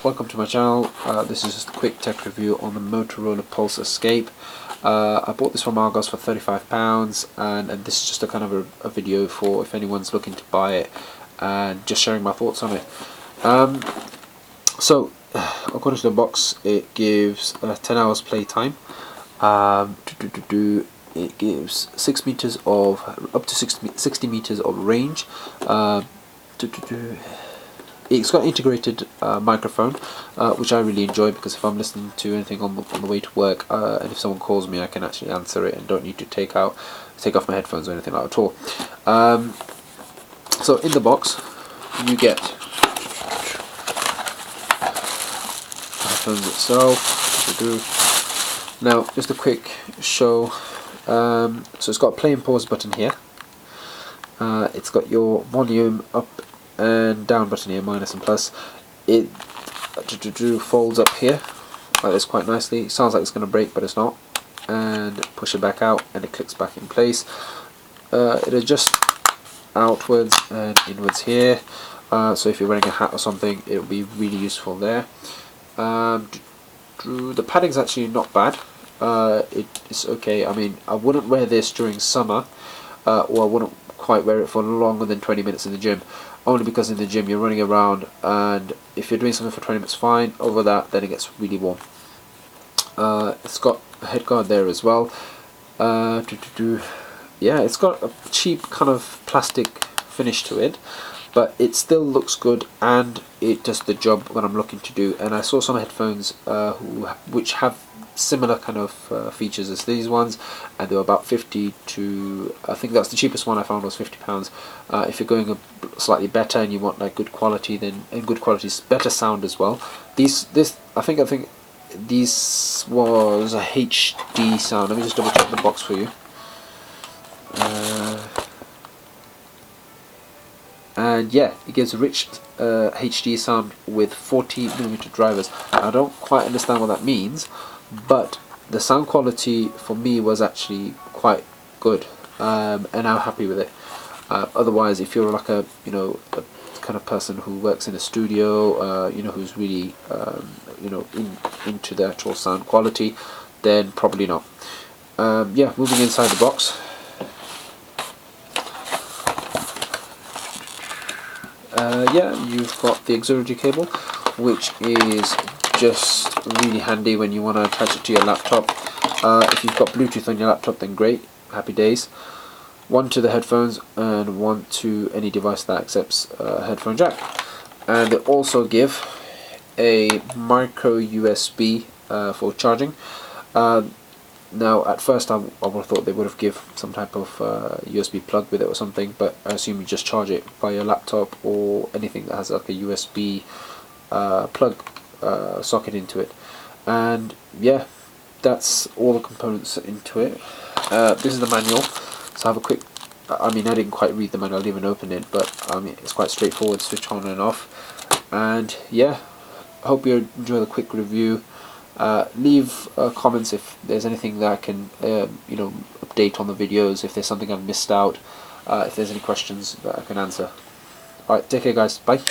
Welcome to my channel. This is just a quick tech review on the Motorola Pulse Escape. I bought this from Argos for £35, and this is just a kind of a video for if anyone's looking to buy it and just sharing my thoughts on it. So according to the box, it gives 10 hours playtime. It gives 6 meters of up to 60 meters of range. It's got integrated microphone, which I really enjoy, because if I'm listening to anything on the way to work, and if someone calls me, I can actually answer it and don't need to take off my headphones or anything like that at all. So in the box, you get the headphones itself. Now, just a quick show. So it's got a play and pause button here. It's got your volume up and down button here, minus and plus. It folds up here like this quite nicely. It sounds like it's going to break, but it's not. And push it back out and it clicks back in place. It adjusts outwards and inwards here, so if you're wearing a hat or something, it will be really useful there. The padding's actually not bad. It's okay. I mean, I wouldn't wear this during summer, or I wouldn't quite wear it for longer than 20 minutes in the gym, only because in the gym you're running around, and if you're doing something for 20 minutes, fine. Over that, then it gets really warm. It's got a head guard there as well. Yeah, it's got a cheap kind of plastic finish to it, but it still looks good and it does the job what I'm looking to do. And I saw some headphones which have similar kind of features as these ones, and they were about 50 to, I think that's the cheapest one I found was £50. If you're going slightly better and you want like good quality, then good quality is better sound as well. I think this was a HD sound. Let me just double check the box for you. And yeah, it gives a rich HD sound with 40mm drivers. I don't quite understand what that means, but the sound quality for me was actually quite good, and I'm happy with it. Otherwise, if you're like a kind of person who works in a studio, who's really into the actual sound quality, then probably not. Yeah, moving inside the box. Yeah, you've got the auxiliary cable, which is just really handy when you want to attach it to your laptop. If you've got Bluetooth on your laptop, then great, happy days. One to the headphones and one to any device that accepts a headphone jack. And they also give a micro USB for charging. Now, at first I would have thought they would have given some type of USB plug with it or something, but I assume you just charge it by your laptop or anything that has like a USB plug socket into it. And yeah, that's all the components into it. This is the manual, so I have a quick, I mean, I didn't quite read the manual, I didn't even open it, but I mean, it's quite straightforward, switch on and off. And yeah, I hope you enjoy the quick review. Leave comments if there's anything that I can update on the videos, if there's something I've missed out, if there's any questions that I can answer. Alright, take care guys, bye.